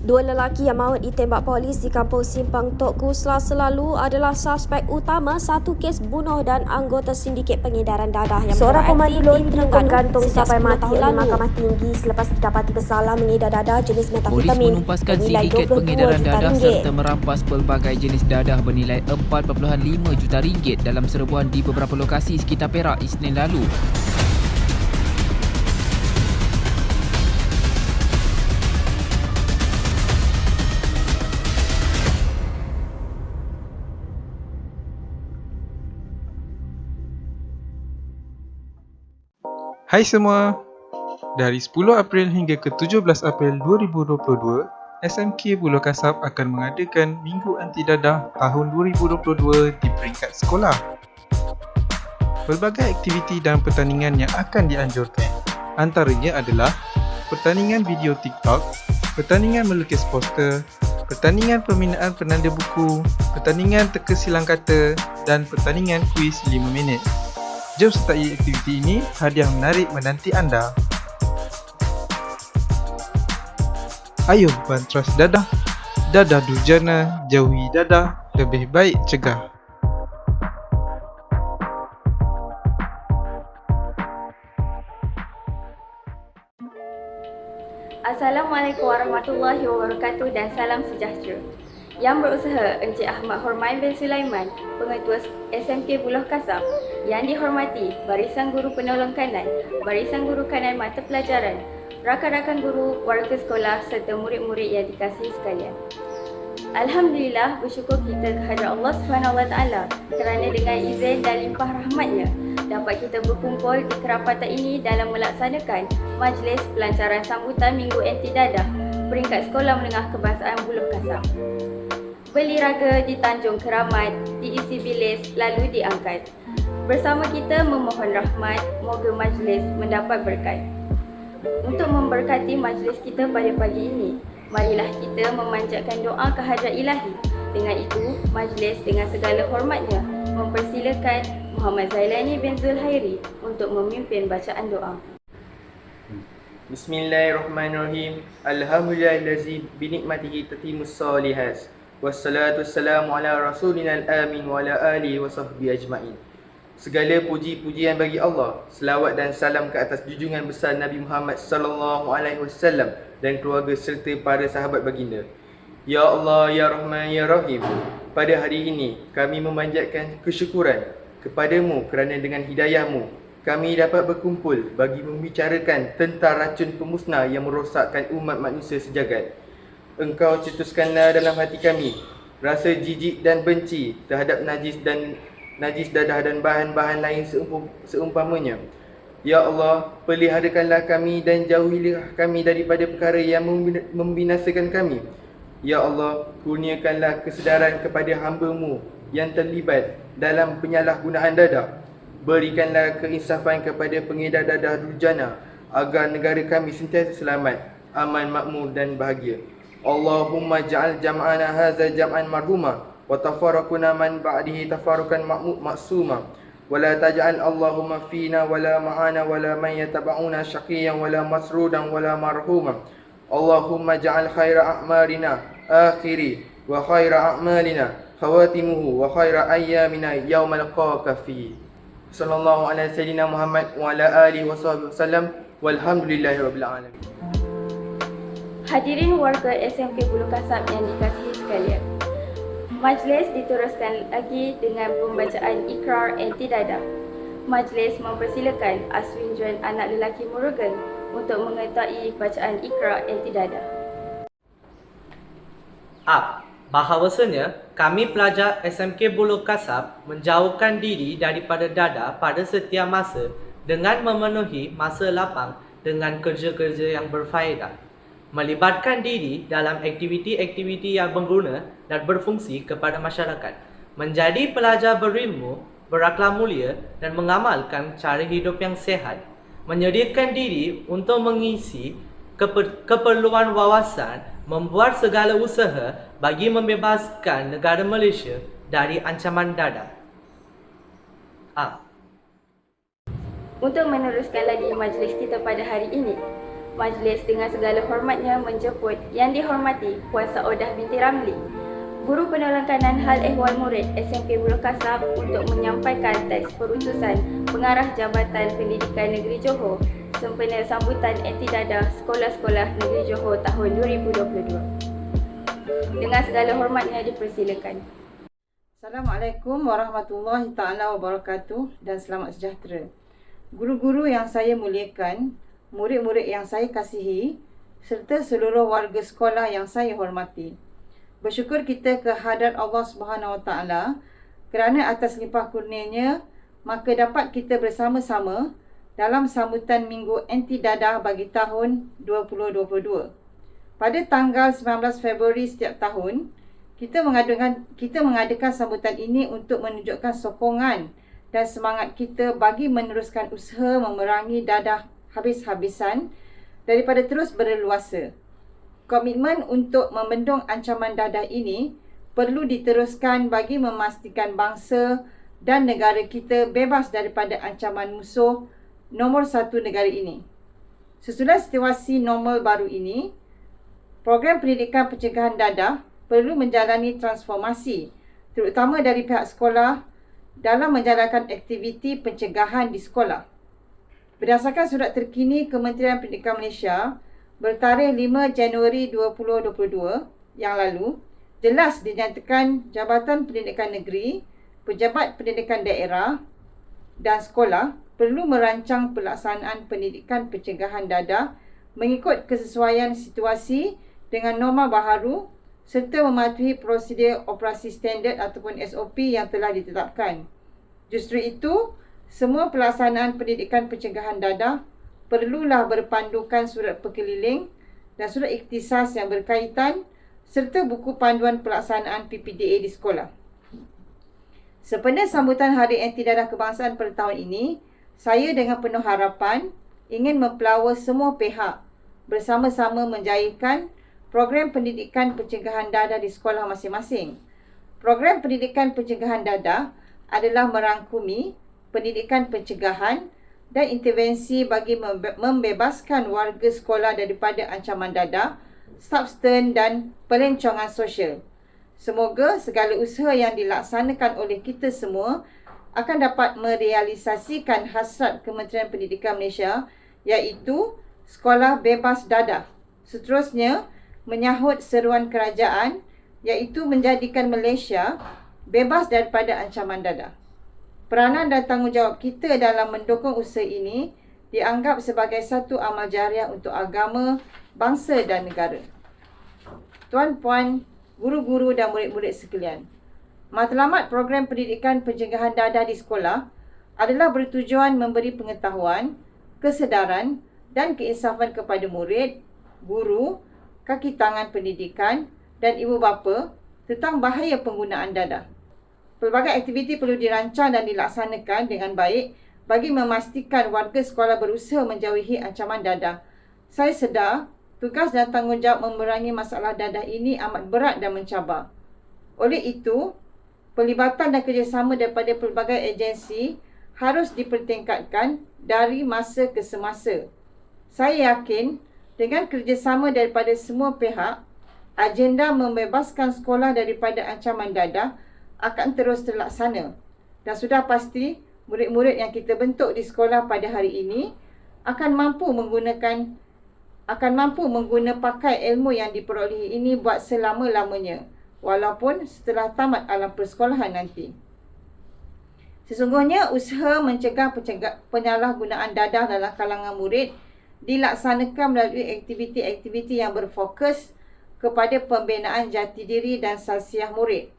Dua lelaki yang maut ditembak polis di kampung Simpang Tok Ku Selasa lalu adalah suspek utama satu kes bunuh dan anggota sindiket pengedaran dadah yang Seorang pemandu lori dihukum gantung sampai mati oleh Mahkamah Tinggi selepas didapati bersalah mengedar dadah jenis Polis metafetamin menumpaskan bernilai sindiket 22 pengedaran juta dadah ringgit. serta merampas pelbagai jenis dadah bernilai 4.5 juta ringgit dalam serbuan di beberapa lokasi sekitar Perak Isnin lalu. Hai semua, dari 10 April hingga ke 17 April 2022, SMK Buloh Kasab akan mengadakan Minggu Anti Dadah tahun 2022 di peringkat sekolah. Pelbagai aktiviti dan pertandingan yang akan dianjurkan antaranya adalah pertandingan video TikTok, pertandingan melukis poster, pertandingan pembinaan penanda buku, pertandingan teka silang kata dan pertandingan kuis 5 minit. Jom sertai aktiviti ini, hadiah menarik menanti anda. Ayo bantras dadah. Dadah durjana, jauhi dadah, lebih baik cegah. Assalamualaikum warahmatullahi wabarakatuh dan salam sejahtera. Yang berusaha Encik Ahmad Hormai bin Sulaiman, Pengetua SMK Buloh Kasab. Yang dihormati Barisan Guru Penolong Kanan, Barisan Guru Kanan Mata Pelajaran, rakan-rakan guru, warga sekolah serta murid-murid yang dikasihi sekalian. Alhamdulillah, bersyukur kita kehadrat Allah SWT kerana dengan izin dan limpah rahmatnya dapat kita berkumpul di kerapatan ini dalam melaksanakan majlis pelancaran sambutan Minggu Anti Dadah peringkat Sekolah Menengah Kebangsaan Buloh Kasab. Beli raga di Tanjung Keramat, diisi bilis lalu diangkat. Bersama kita memohon rahmat, moga majlis mendapat berkat. Untuk memberkati majlis kita pada pagi ini, marilah kita memanjatkan doa kehadrat ilahi. Dengan itu, majlis dengan segala hormatnya mempersilakan Muhammad Zailani bin Zulhairi untuk memimpin bacaan doa. Bismillahirrahmanirrahim. Alhamdulillahillazi binikmatihi tatimmus salihat. Wassalatu wassalamu ala rasulina al-amin wa ala alihi wa sahbihi ajma'in. Segala puji-pujian bagi Allah, selawat dan salam ke atas junjungan besar Nabi Muhammad sallallahu alaihi wasallam dan keluarga serta para sahabat baginda. Ya Allah, Ya Rahman, Ya Rahim. Pada hari ini, kami memanjatkan kesyukuran kepadamu kerana dengan hidayahmu, kami dapat berkumpul bagi membicarakan tentang racun pemusnah yang merosakkan umat manusia sejagat. Engkau cetuskanlah dalam hati kami rasa jijik dan benci terhadap najis dadah dan bahan-bahan lain seumpamanya. Ya Allah, peliharakanlah kami dan jauhilah kami daripada perkara yang membinasakan kami. Ya Allah, kurniakanlah kesedaran kepada hamba-Mu yang terlibat dalam penyalahgunaan dadah. Berikanlah keinsafan kepada pengedar dadah durjana agar negara kami sentiasa selamat, aman, makmur dan bahagia. Allahumma ja'al jam'ana hadza jam'an marhuma wa tafarraquna man ba'dihi tafarruqan maksuma wa la taj'al Allahumma fina wa la ma'ana wa la man yataba'una syaqiyan wa la masrudan wa la marhuma. Allahumma ja'al khaira a'malina akhiri wa khaira a'malina khawatimuhu wa khaira ayyamina yawmal qaka fi. Sallallahu ala sayyidina Muhammad wa ala alihi wa sahbihi wasallam walhamdulillahi rabbil alamin. Hadirin warga SMK Buloh Kasab yang dikasihi sekalian, majlis diteruskan lagi dengan pembacaan ikrar anti dadah. Majlis mempersilakan Aswin Juan anak lelaki Murugan untuk mengetahui bacaan ikrar anti dadah. Bahawasanya kami pelajar SMK Buloh Kasab menjauhkan diri daripada dadah pada setiap masa dengan memenuhi masa lapang dengan kerja-kerja yang berfaedah, melibatkan diri dalam aktiviti-aktiviti yang berguna dan berfungsi kepada masyarakat, menjadi pelajar berilmu, berakhlak mulia dan mengamalkan cara hidup yang sihat, menyediakan diri untuk mengisi keperluan wawasan, membuat segala usaha bagi membebaskan negara Malaysia dari ancaman dadah. Untuk meneruskan lagi majlis kita pada hari ini, Majlis dengan segala hormatnya menjemput Yang Dihormati Puan Saodah binti Ramli, Guru Penerangkanan Hal Ehwal Murid SMK Buloh Kasab untuk menyampaikan teks perutusan Pengarah Jabatan Pendidikan Negeri Johor sempena sambutan anti dadah Sekolah-Sekolah Negeri Johor tahun 2022. Dengan segala hormatnya dipersilakan. Assalamualaikum warahmatullahi taala wabarakatuh dan selamat sejahtera. Guru-guru yang saya muliakan, murid-murid yang saya kasihi serta seluruh warga sekolah yang saya hormati. Bersyukur kita kehadrat Allah Subhanahu Wa Taala kerana atas limpah kurnianya maka dapat kita bersama-sama dalam sambutan Minggu Anti Dadah bagi tahun 2022. Pada tanggal 19 Februari setiap tahun, kita mengadakan sambutan ini untuk menunjukkan sokongan dan semangat kita bagi meneruskan usaha memerangi dadah habis-habisan daripada terus berleluasa. Komitmen untuk membendung ancaman dadah ini perlu diteruskan bagi memastikan bangsa dan negara kita bebas daripada ancaman musuh nombor satu negara ini. Sesudah situasi normal baru ini, program pendidikan pencegahan dadah perlu menjalani transformasi terutama dari pihak sekolah dalam menjalankan aktiviti pencegahan di sekolah. Berdasarkan surat terkini Kementerian Pendidikan Malaysia bertarikh 5 Januari 2022 yang lalu, jelas dinyatakan Jabatan Pendidikan Negeri, Pejabat Pendidikan Daerah dan sekolah perlu merancang pelaksanaan pendidikan pencegahan dadah mengikut kesesuaian situasi dengan norma baharu serta mematuhi prosedur operasi standard ataupun SOP yang telah ditetapkan. Justru itu, semua pelaksanaan pendidikan pencegahan dadah perlulah berpandukan surat perkeliling dan surat ikhtisas yang berkaitan serta buku panduan pelaksanaan PPDA di sekolah. Sempena sambutan Hari Anti Dadah Kebangsaan pada tahun ini, saya dengan penuh harapan ingin mempelawa semua pihak bersama-sama menjayakan program pendidikan pencegahan dadah di sekolah masing-masing. Program pendidikan pencegahan dadah adalah merangkumi pendidikan pencegahan dan intervensi bagi membebaskan warga sekolah daripada ancaman dadah, substan dan pelancongan sosial. Semoga segala usaha yang dilaksanakan oleh kita semua akan dapat merealisasikan hasrat Kementerian Pendidikan Malaysia iaitu sekolah bebas dadah. Seterusnya, menyahut seruan kerajaan iaitu menjadikan Malaysia bebas daripada ancaman dadah. Peranan dan tanggungjawab kita dalam mendukung usaha ini dianggap sebagai satu amal jariah untuk agama, bangsa dan negara. Tuan-puan, guru-guru dan murid-murid sekalian, matlamat program pendidikan pencegahan dadah di sekolah adalah bertujuan memberi pengetahuan, kesedaran dan keinsafan kepada murid, guru, kaki tangan pendidikan dan ibu bapa tentang bahaya penggunaan dadah. Pelbagai aktiviti perlu dirancang dan dilaksanakan dengan baik bagi memastikan warga sekolah berusaha menjauhi ancaman dadah. Saya sedar tugas dan tanggungjawab memerangi masalah dadah ini amat berat dan mencabar. Oleh itu, pelibatan dan kerjasama daripada pelbagai agensi harus dipertingkatkan dari masa ke semasa. Saya yakin dengan kerjasama daripada semua pihak, agenda membebaskan sekolah daripada ancaman dadah akan terus terlaksana dan sudah pasti murid-murid yang kita bentuk di sekolah pada hari ini akan mampu mengguna pakai ilmu yang diperolehi ini buat selama-lamanya walaupun setelah tamat alam persekolahan nanti. Sesungguhnya usaha mencegah penyalahgunaan dadah dalam kalangan murid dilaksanakan melalui aktiviti-aktiviti yang berfokus kepada pembinaan jati diri dan sasiah murid.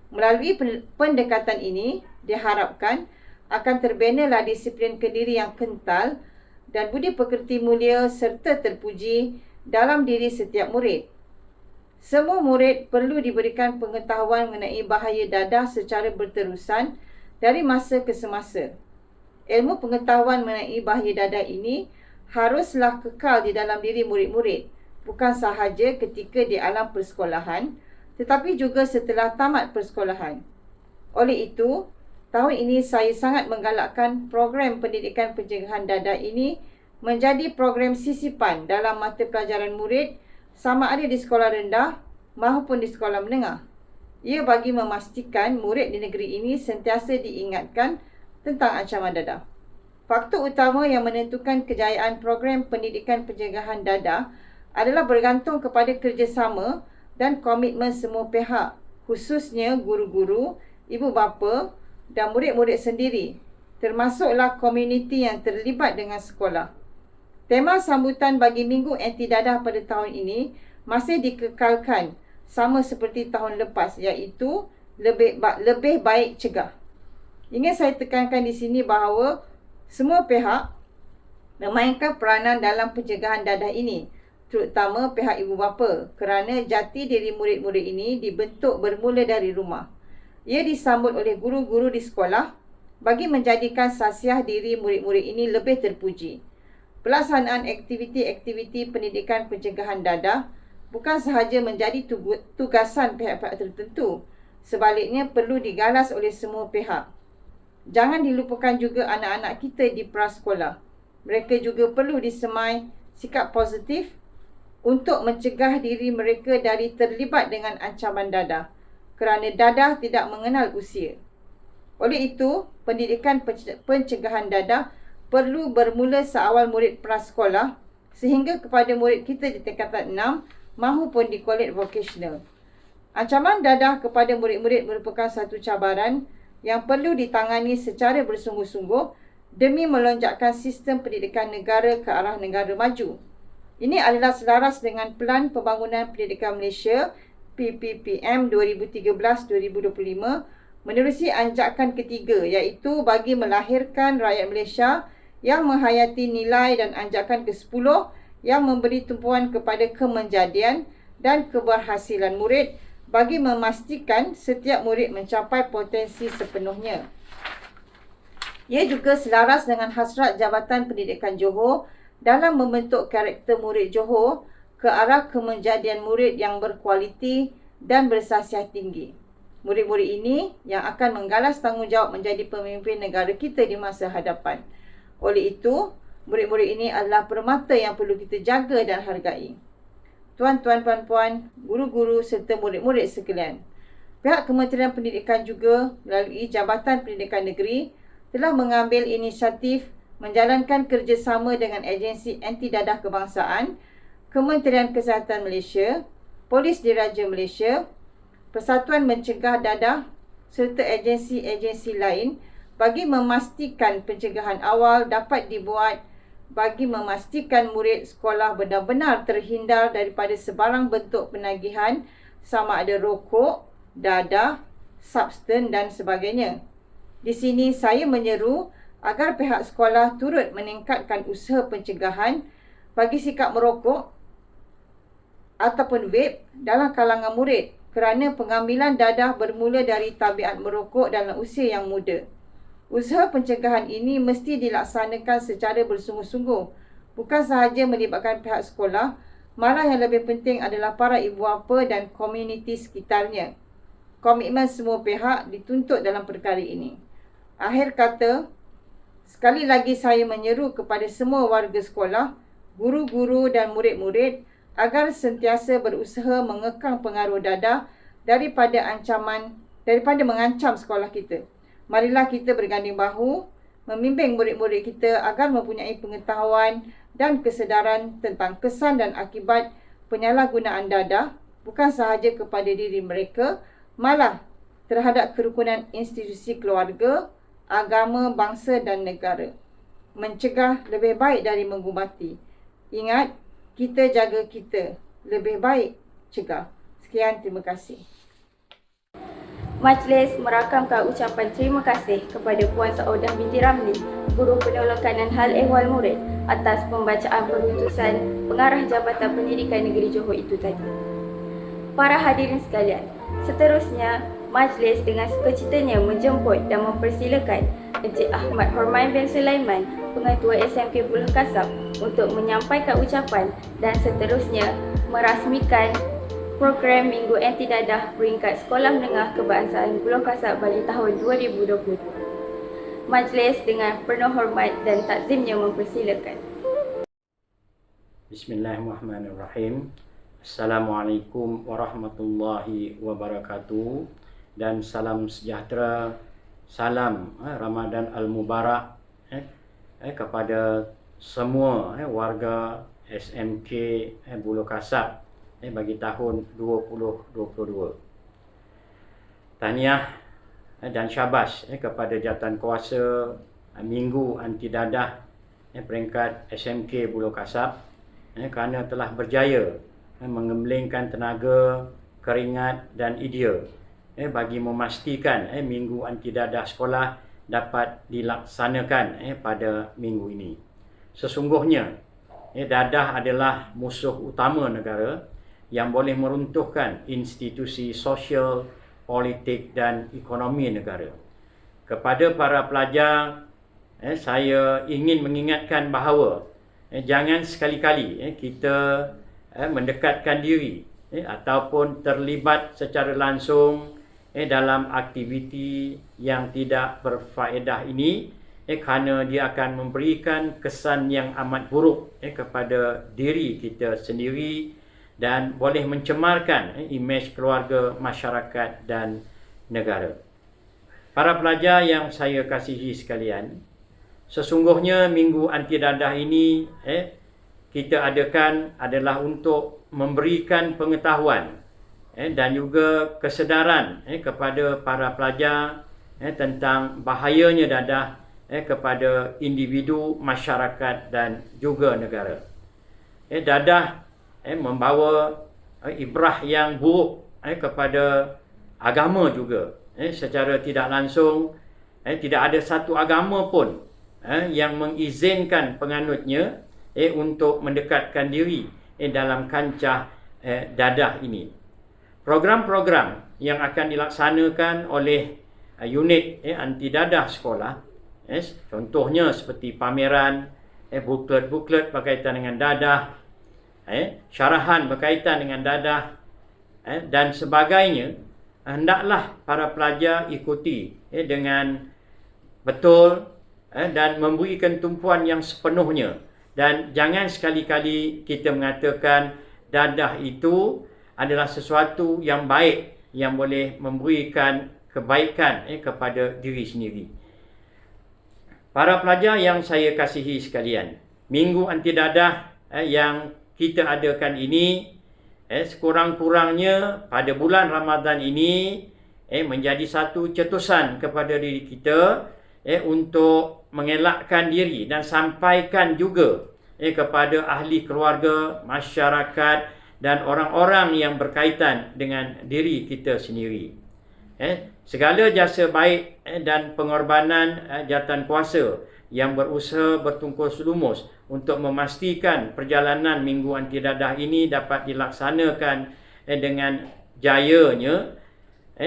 Melalui pendekatan ini, diharapkan akan terbinalah disiplin kendiri yang kental dan budi pekerti mulia serta terpuji dalam diri setiap murid. Semua murid perlu diberikan pengetahuan mengenai bahaya dadah secara berterusan dari masa ke semasa. Ilmu pengetahuan mengenai bahaya dadah ini haruslah kekal di dalam diri murid-murid, bukan sahaja ketika di alam persekolahan, tetapi juga setelah tamat persekolahan. Oleh itu, tahun ini saya sangat menggalakkan program pendidikan pencegahan dadah ini menjadi program sisipan dalam mata pelajaran murid sama ada di sekolah rendah maupun di sekolah menengah. Ia bagi memastikan murid di negeri ini sentiasa diingatkan tentang ancaman dadah. Faktor utama yang menentukan kejayaan program pendidikan pencegahan dadah adalah bergantung kepada kerjasama dan komitmen semua pihak, khususnya guru-guru, ibu bapa dan murid-murid sendiri, termasuklah komuniti yang terlibat dengan sekolah. Tema sambutan bagi Minggu Anti Dadah pada tahun ini masih dikekalkan sama seperti tahun lepas, iaitu lebih baik cegah. Ingin saya tekankan di sini bahawa semua pihak memainkan peranan dalam pencegahan dadah ini, terutama pihak ibu bapa, kerana jati diri murid-murid ini dibentuk bermula dari rumah. Ia disambut oleh guru-guru di sekolah bagi menjadikan sasiah diri murid-murid ini lebih terpuji. Pelaksanaan aktiviti-aktiviti pendidikan pencegahan dadah bukan sahaja menjadi tugasan pihak-pihak tertentu, sebaliknya perlu digalas oleh semua pihak. Jangan dilupakan juga anak-anak kita di prasekolah. Mereka juga perlu disemai sikap positif untuk mencegah diri mereka dari terlibat dengan ancaman dadah, kerana dadah tidak mengenal usia. Oleh itu, pendidikan pencegahan dadah perlu bermula seawal murid prasekolah sehingga kepada murid kita di tingkatan 6 maupun di kolej vokasional. Ancaman dadah kepada murid-murid merupakan satu cabaran yang perlu ditangani secara bersungguh-sungguh demi melonjakkan sistem pendidikan negara ke arah negara maju. Ini adalah selaras dengan Pelan Pembangunan Pendidikan Malaysia PPPM 2013-2025 menerusi anjakan ketiga, iaitu bagi melahirkan rakyat Malaysia yang menghayati nilai, dan anjakan ke-10 yang memberi tumpuan kepada kemenjadian dan keberhasilan murid bagi memastikan setiap murid mencapai potensi sepenuhnya. Ia juga selaras dengan hasrat Jabatan Pendidikan Johor dalam membentuk karakter murid Johor ke arah kemenjadian murid yang berkualiti dan bersasiah tinggi. Murid-murid ini yang akan menggalas tanggungjawab menjadi pemimpin negara kita di masa hadapan. Oleh itu, murid-murid ini adalah permata yang perlu kita jaga dan hargai. Tuan-tuan, puan-puan, guru-guru serta murid-murid sekalian, pihak Kementerian Pendidikan juga melalui Jabatan Pendidikan Negeri telah mengambil inisiatif menjalankan kerjasama dengan Agensi Anti Dadah Kebangsaan, Kementerian Kesihatan Malaysia, Polis Diraja Malaysia, Persatuan Mencegah Dadah serta agensi-agensi lain bagi memastikan pencegahan awal dapat dibuat bagi memastikan murid sekolah benar-benar terhindar daripada sebarang bentuk penagihan sama ada rokok, dadah, substan dan sebagainya. Di sini saya menyeru agar pihak sekolah turut meningkatkan usaha pencegahan bagi sikap merokok ataupun vape dalam kalangan murid, kerana pengambilan dadah bermula dari tabiat merokok dalam usia yang muda. Usaha pencegahan ini mesti dilaksanakan secara bersungguh-sungguh, bukan sahaja melibatkan pihak sekolah, malah yang lebih penting adalah para ibu bapa dan komuniti sekitarnya. Komitmen semua pihak dituntut dalam perkara ini. Akhir kata, sekali lagi saya menyeru kepada semua warga sekolah, guru-guru dan murid-murid agar sentiasa berusaha mengekang pengaruh dadah daripada mengancam sekolah kita. Marilah kita berganding bahu, membimbing murid-murid kita agar mempunyai pengetahuan dan kesedaran tentang kesan dan akibat penyalahgunaan dadah, bukan sahaja kepada diri mereka, malah terhadap kerukunan institusi keluarga, agama, bangsa dan negara. Mencegah lebih baik dari mengubati. Ingat, kita jaga kita. Lebih baik cegah. Sekian, terima kasih. Majlis merakamkan ucapan terima kasih kepada Puan Saodah binti Ramli, Guru Penolokanan Hal Ehwal Murid, atas pembacaan perutusan Pengarah Jabatan Pendidikan Negeri Johor itu tadi. Para hadirin sekalian, seterusnya majlis dengan sukacitanya menjemput dan mempersilakan Encik Ahmad Hormain bin Sulaiman, Pengetua SMK Buloh Kasab, untuk menyampaikan ucapan dan seterusnya merasmikan program Minggu Anti Dadah peringkat Sekolah Menengah Kebangsaan Buloh Kasab bagi tahun 2022. Majlis dengan penuh hormat dan takzimnya mempersilakan. Bismillahirrahmanirrahim. Assalamualaikum warahmatullahi wabarakatuh. Dan salam sejahtera, salam Ramadan Al-Mubarak kepada semua warga SMK Buloh Kasab bagi tahun 2022. Tahniah dan syabas kepada jawatankuasa Minggu Anti Dadah peringkat SMK Buloh Kasab kerana telah berjaya mengemblengkan tenaga, keringat dan idea bagi memastikan Minggu Anti Dadah sekolah dapat dilaksanakan pada minggu ini. Sesungguhnya dadah adalah musuh utama negara yang boleh meruntuhkan institusi sosial, politik dan ekonomi negara. Kepada para pelajar, saya ingin mengingatkan bahawa jangan sekali-kali kita mendekatkan diri ataupun terlibat secara langsung dalam aktiviti yang tidak berfaedah ini kerana dia akan memberikan kesan yang amat buruk kepada diri kita sendiri dan boleh mencemarkan imej keluarga, masyarakat dan negara. Para pelajar yang saya kasihi sekalian, sesungguhnya Minggu Anti Dadah ini kita adakan adalah untuk memberikan pengetahuan dan juga kesedaran kepada para pelajar tentang bahayanya dadah kepada individu, masyarakat dan juga negara. Dadah membawa ibrah yang buruk kepada agama juga. Secara tidak langsung, tidak ada satu agama pun yang mengizinkan penganutnya untuk mendekatkan diri dalam kancah dadah ini. Program-program yang akan dilaksanakan oleh unit anti dadah sekolah, contohnya seperti pameran, buklet-buklet berkaitan dengan dadah, syarahan berkaitan dengan dadah dan sebagainya, hendaklah para pelajar ikuti dengan betul dan memberikan tumpuan yang sepenuhnya. Dan jangan sekali-kali kita mengatakan dadah itu adalah sesuatu yang baik yang boleh memberikan kebaikan kepada diri sendiri. Para pelajar yang saya kasihi sekalian, Minggu Anti Dadah yang kita adakan ini sekurang-kurangnya pada bulan Ramadan ini menjadi satu cetusan kepada diri kita untuk mengelakkan diri dan sampaikan juga kepada ahli keluarga, masyarakat dan orang-orang yang berkaitan dengan diri kita sendiri. Segala jasa baik dan pengorbanan jawatankuasa yang berusaha bertungkus lumus untuk memastikan perjalanan Minggu Anti Dadah ini dapat dilaksanakan dengan jayanya,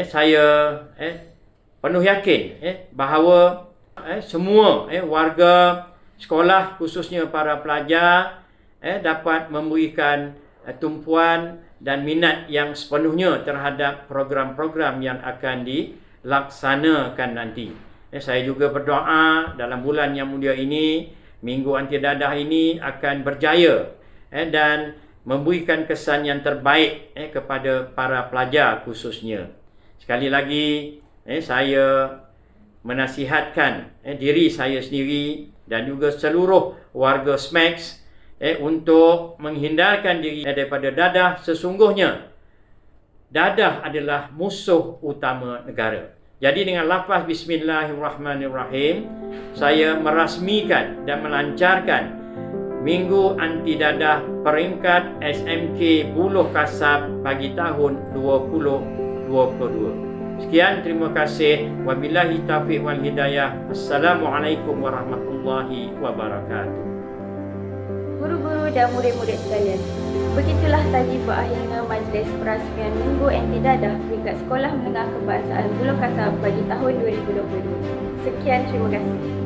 saya penuh yakin bahawa semua warga sekolah, khususnya para pelajar, dapat memberikan tumpuan dan minat yang sepenuhnya terhadap program-program yang akan dilaksanakan nanti. Saya juga berdoa dalam bulan yang mulia ini, Minggu Anti Dadah ini akan berjaya dan memberikan kesan yang terbaik kepada para pelajar khususnya. Sekali lagi, saya menasihatkan diri saya sendiri dan juga seluruh warga SMAX untuk menghindarkan diri daripada dadah. Sesungguhnya dadah adalah musuh utama negara. Jadi dengan lafaz Bismillahirrahmanirrahim, saya merasmikan dan melancarkan Minggu Anti Dadah peringkat SMK Buloh Kasab bagi tahun 2022. Sekian, terima kasih. Wabillahi taufiq wal hidayah. Assalamualaikum warahmatullahi wabarakatuh. Guru-guru dan murid-murid sekalian, begitulah tadi berakhirnya majlis perasmian Minggu Anti Dadah peringkat Sekolah Menengah Kebangsaan Buloh Kasab bagi tahun 2022. Sekian, terima kasih.